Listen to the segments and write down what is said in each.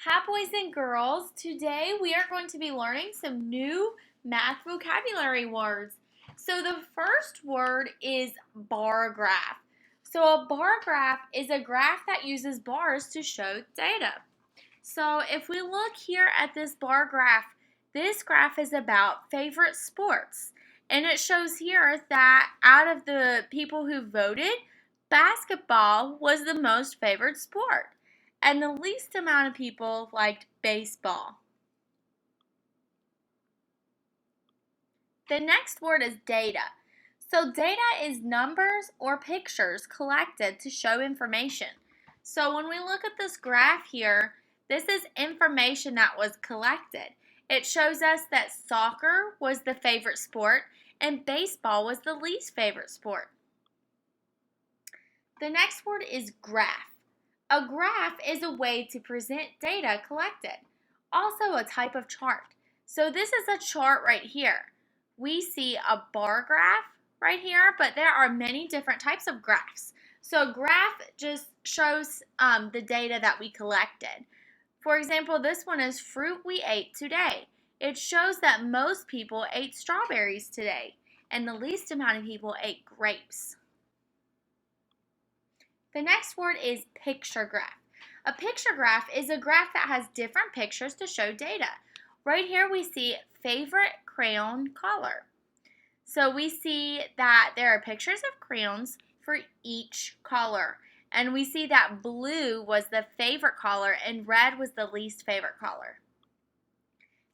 Hi, boys and girls. Today we are going to be learning some new math vocabulary words. So the first word is bar graph. So a bar graph is a graph that uses bars to show data. So if we look here at this bar graph, this graph is about favorite sports. And it shows here that out of the people who voted, basketball was the most favored sport. And the least amount of people liked baseball. The next word is data. So data is numbers or pictures collected to show information. So when we look at this graph here, this is information that was collected. It shows us that soccer was the favorite sport and baseball was the least favorite sport. The next word is graph. A graph is a way to present data collected, also a type of chart. So this is a chart right here. We see a bar graph right here, but there are many different types of graphs. So a graph just shows the data that we collected. For example, this one is fruit we ate today. It shows that most people ate strawberries today, and the least amount of people ate grapes. The next word is picture graph. A picture graph is a graph that has different pictures to show data. Right here we see favorite crayon color. So we see that there are pictures of crayons for each color. And we see that blue was the favorite color and red was the least favorite color.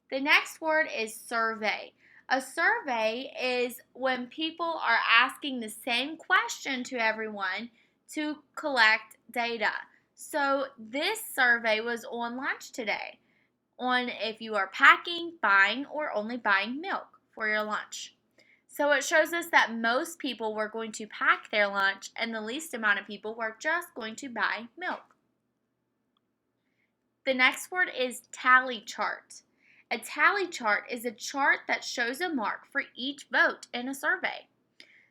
The next word is survey. A survey is when people are asking the same question to everyone to collect data. So this survey was on lunch today, on if you are packing, buying, or only buying milk for your lunch. So it shows us that most people were going to pack their lunch and the least amount of people were just going to buy milk. The next word is tally chart. A tally chart is a chart that shows a mark for each vote in a survey.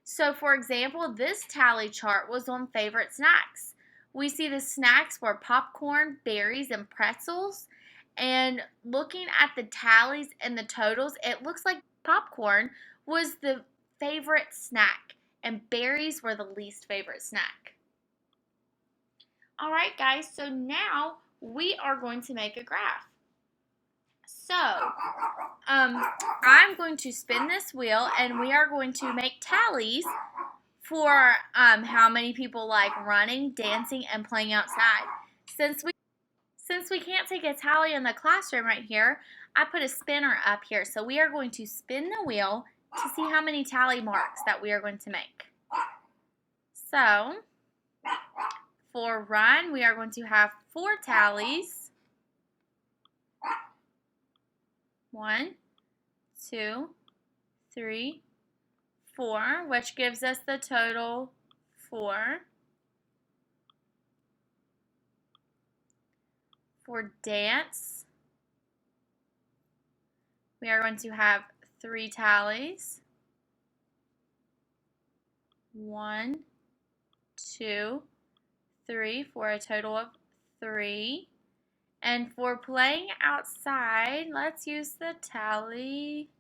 So for example, this tally chart was on favorite snacks. We see the snacks were popcorn, berries, and pretzels. And looking at the tallies and the totals, it looks like popcorn was the favorite snack and berries were the least favorite snack. Alright guys, so now we are going to make a graph. So, I'm going to spin this wheel and we are going to make tallies for how many people like running, dancing, and playing outside. Since we can't take a tally in the classroom right here, I put a spinner up here. So we are going to spin the wheel to see how many tally marks that we are going to make. So, for run, we are going to have 4 tallies. 1, 2, 3, 4, which gives us the total 4. For dance, we are going to have 3 tallies. 1, 2, 3, for a total of 3. And for playing outside, let's use the tally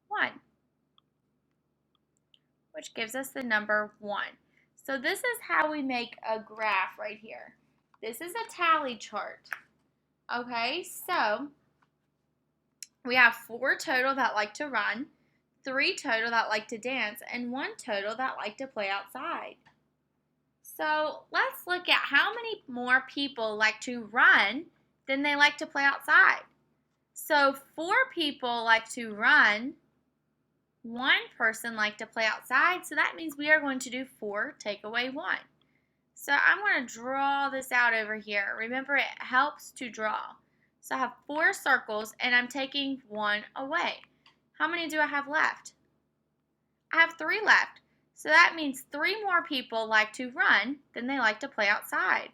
1, which gives us the number 1. So this is how we make a graph right here. This is a tally chart. Okay, so we have 4 total that like to run, 3 total that like to dance, and 1 total that like to play outside. So let's look at how many more people like to run than they like to play outside. So 4 people like to run, 1 person like to play outside, so that means we are going to do 4 take away 1. So I'm going to draw this out over here. Remember, it helps to draw. So I have 4 circles and I'm taking 1 away. How many do I have left? I have 3 left. So that means 3 more people like to run than they like to play outside.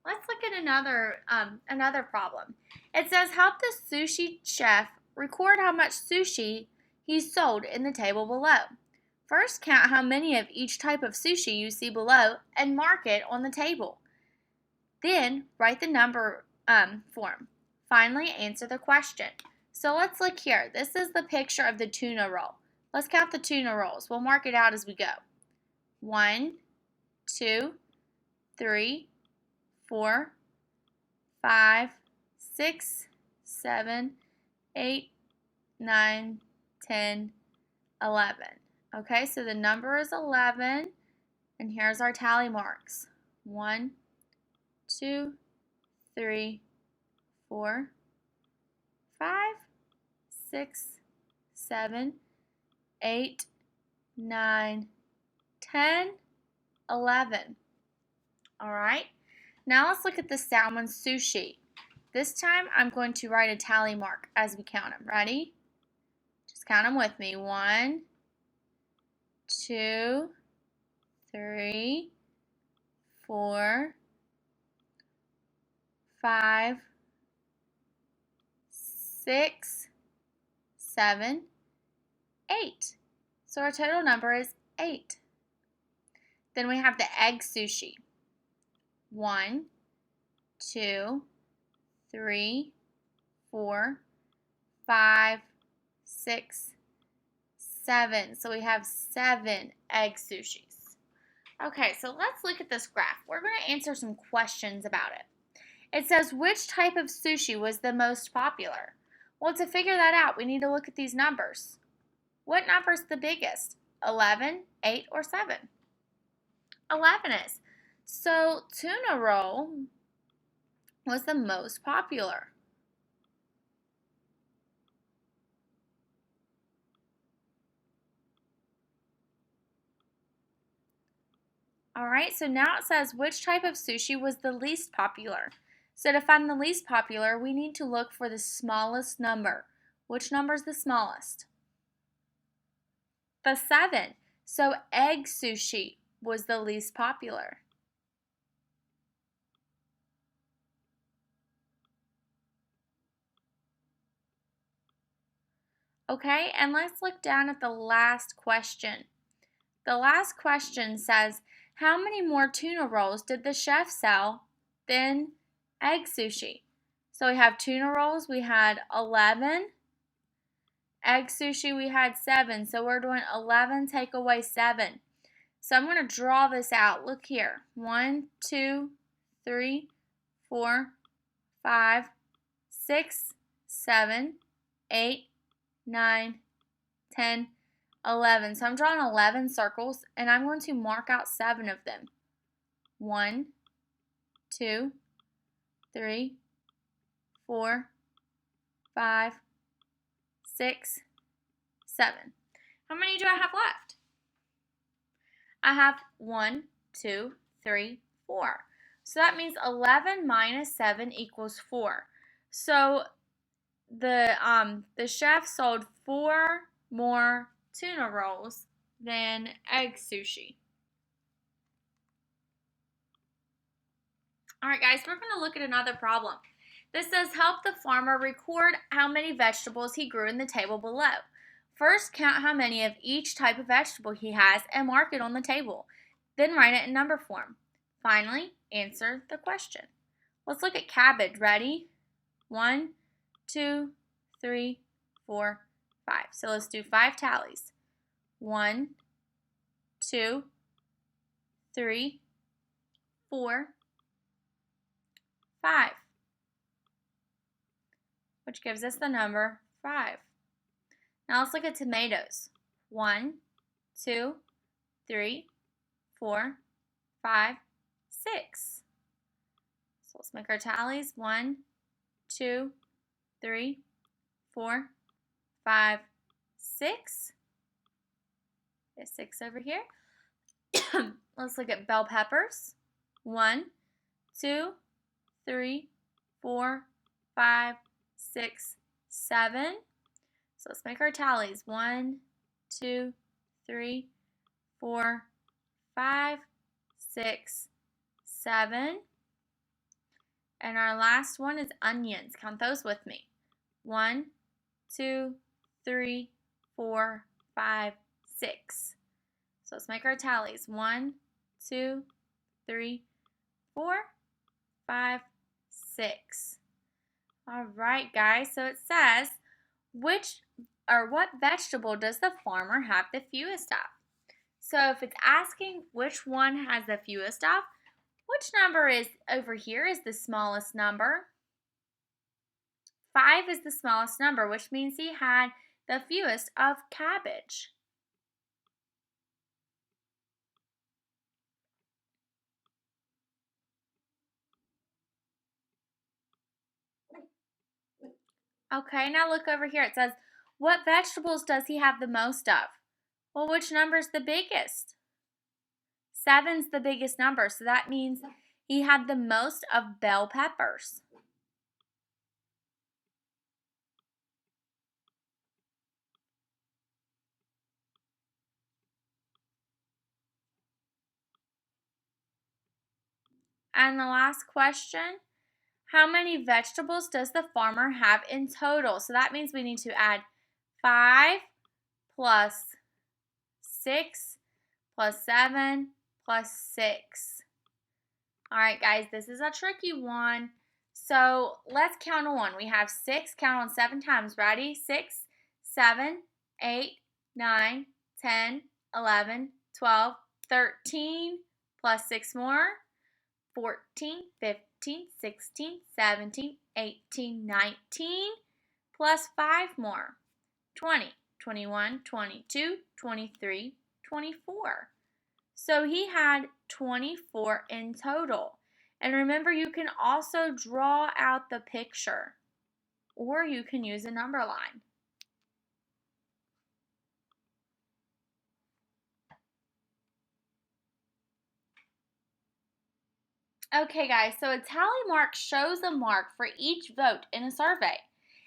Let's look at another problem. It says, help the sushi chef record how much sushi he sold in the table below. First, count how many of each type of sushi you see below and mark it on the table. Then write the number form. Finally, answer the question. So let's look here. This is the picture of the tuna roll. Let's count the tuna rolls. We'll mark it out as we go. 1, 2, 3, 4, 5, 6, 7, 8, 9, 10, 11. Okay, so the number is 11, and here's our tally marks. 1, 2, 3, 4, 5, 6, 7, 8, 9, 10, 11. All right, now let's look at the salmon sushi. This time I'm going to write a tally mark as we count them. Ready? Just count them with me. 1, 2, 3, 4, 5, 6, 7, 8. So our total number is 8. Then we have the egg sushi. 1, 2, 3, 4, 5, 6, 7. So we have 7 egg sushis. Okay, so let's look at this graph. We're going to answer some questions about it. It says, which type of sushi was the most popular? Well, to figure that out, we need to look at these numbers. What number is the biggest? 11, 8, or 7? 11 is. So tuna roll was the most popular. All right, so now it says which type of sushi was the least popular. So to find the least popular, we need to look for the smallest number. Which number is the smallest? The 7. So egg sushi was the least popular. Okay, and let's look down at the last question. The last question says, how many more tuna rolls did the chef sell than egg sushi? So we have tuna rolls, we had 11. Egg sushi, we had 7. So we're doing 11 take away 7. So I'm going to draw this out. Look here. 1, 2, 3, 4, 5, 6, 7, 8, 9, 10, 11. So I'm drawing 11 circles, and I'm going to mark out 7 of them. 1, 2, 3, 4, 5, 6, 7. How many do I have left? I have 1, 2, 3, 4. So that means 11 minus 7 equals 4. So the chef sold 4 more tuna rolls than egg sushi. All right, guys, we're going to look at another problem. This says help the farmer record how many vegetables he grew in the table below. First, count how many of each type of vegetable he has and mark it on the table. Then write it in number form. Finally, answer the question. Let's look at cabbage. Ready? 1, 2, 3, 4, 5. So let's do 5 tallies. 1, 2, 3, 4, 5. Which gives us the number 5. Now let's look at tomatoes. 1, 2, 3, 4, 5, 6. So let's make our tallies. 1, 2, 3, 4, 5, 6. There's 6 over here. Let's look at bell peppers. 1, 2, 3, 4, 5, 6, 7. So let's make our tallies. 1, 2, 3, 4, 5, 6, 7. And our last one is onions. Count those with me. 1, 2, 3, 4, 5, 6. So let's make our tallies. 1, 2, 3, 4, 5, 6. All right, guys. So it says, what vegetable does the farmer have the fewest of? So if it's asking which one has the fewest of, which number is over here is the smallest number? 5 is the smallest number, which means he had the fewest of cabbage. Okay, now look over here. It says, what vegetables does he have the most of? Well, which number is the biggest? 7's the biggest number, so that means he had the most of bell peppers. And the last question, how many vegetables does the farmer have in total? So that means we need to add 5 plus 6 plus 7 plus 6. All right, guys, this is a tricky one. So let's count on. We have 6, count on 7 times. Ready? 6, 7, 8, 9, 10, 11, 12, 13, plus 6 more. 14, 15, 16, 17, 18, 19, plus 5 more. 20, 21, 22, 23, 24. So he had 24 in total. And remember, you can also draw out the picture, or you can use a number line. Okay, guys, so a tally mark shows a mark for each vote in a survey.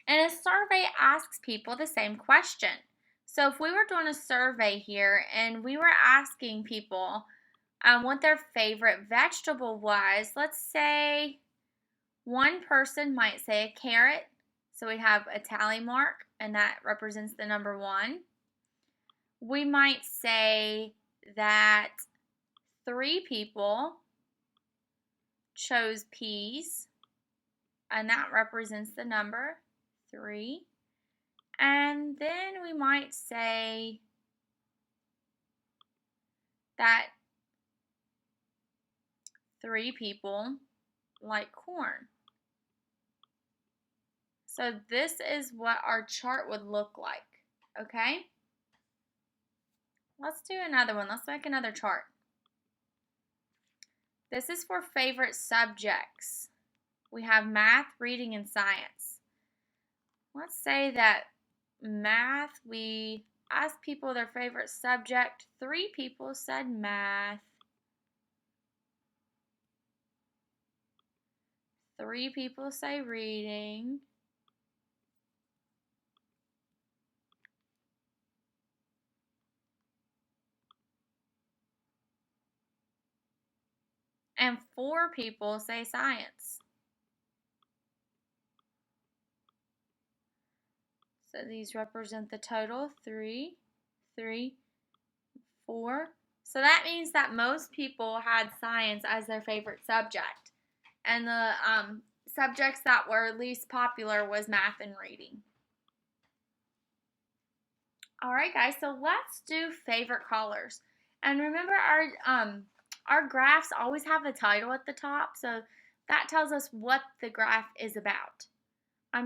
And a survey asks people the same question. So if we were doing a survey here and we were asking people what their favorite vegetable was, let's say one person might say a carrot. So we have a tally mark, and that represents the number 1. We might say that 3 people chose peas, and that represents the number 3. And then we might say that 3 people like corn. So this is what our chart would look like, okay? Let's do another one. Let's make another chart. This is for favorite subjects. We have math, reading, and science. Let's say that math, we asked people their favorite subject. 3 people said math. 3 people say reading. And 4 people say science. So these represent the total, 3, 3, 4. So that means that most people had science as their favorite subject. And the subjects that were least popular was math and reading. All right, guys, so let's do favorite colors. And remember, our graphs always have a title at the top, so that tells us what the graph is about.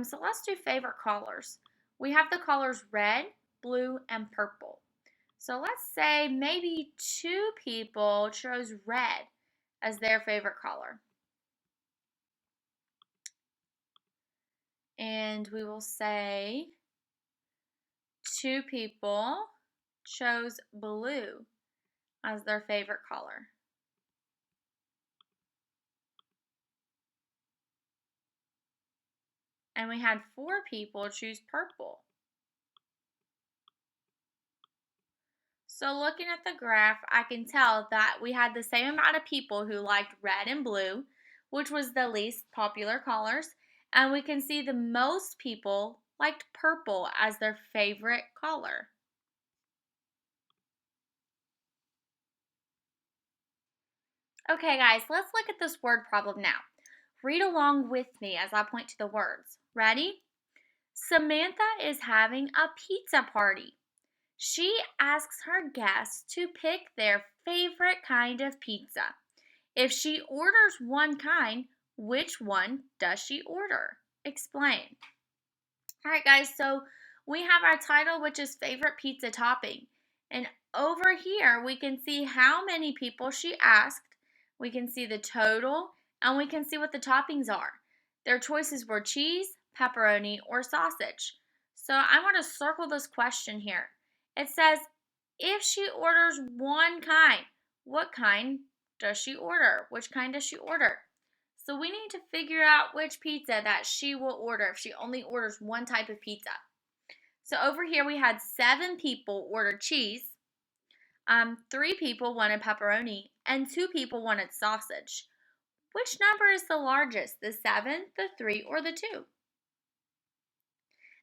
So let's do favorite colors. We have the colors red, blue, and purple. So let's say maybe 2 people chose red as their favorite color. And we will say 2 people chose blue as their favorite color. And we had 4 people choose purple. So looking at the graph, I can tell that we had the same amount of people who liked red and blue, which was the least popular colors, and we can see the most people liked purple as their favorite color. Okay, guys, let's look at this word problem now. Read along with me as I point to the words. Ready? Samantha is having a pizza party. She asks her guests to pick their favorite kind of pizza. If she orders one kind, which one does she order? Explain. All right, guys, so we have our title, which is favorite pizza topping. And over here, we can see how many people she asked. We can see the total, and we can see what the toppings are. Their choices were cheese, pepperoni, or sausage. So I want to circle this question here. It says, if she orders one kind, what kind does she order? Which kind does she order? So we need to figure out which pizza that she will order if she only orders one type of pizza. So over here we had 7 people order cheese, 3 people wanted pepperoni, and 2 people wanted sausage. Which number is the largest, the 7, the 3, or the 2?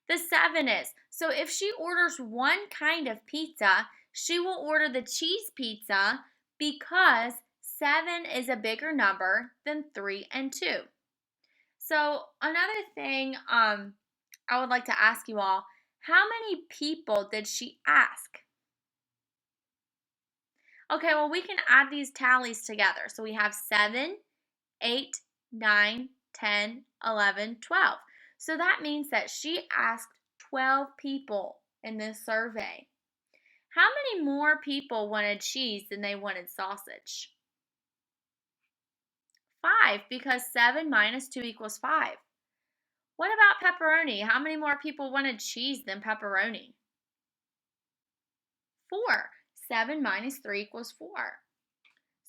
The 7 is. So if she orders one kind of pizza, she will order the cheese pizza because 7 is a bigger number than 3 and 2. So another thing I would like to ask you all, how many people did she ask? Okay, well we can add these tallies together. So we have 7, 8, 9, 10, 11, 12. So that means that she asked 12 people in this survey. How many more people wanted cheese than they wanted sausage? 5, because 7 minus 2 equals 5. What about pepperoni? How many more people wanted cheese than pepperoni? 4. 7 minus 3 equals 4.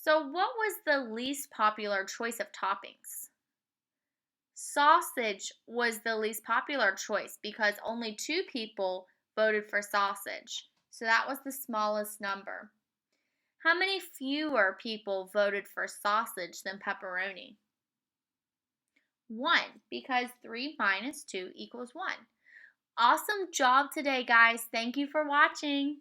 So what was the least popular choice of toppings? Sausage was the least popular choice because only 2 people voted for sausage. So that was the smallest number. How many fewer people voted for sausage than pepperoni? 1, because 3 minus 2 equals 1. Awesome job today, guys. Thank you for watching.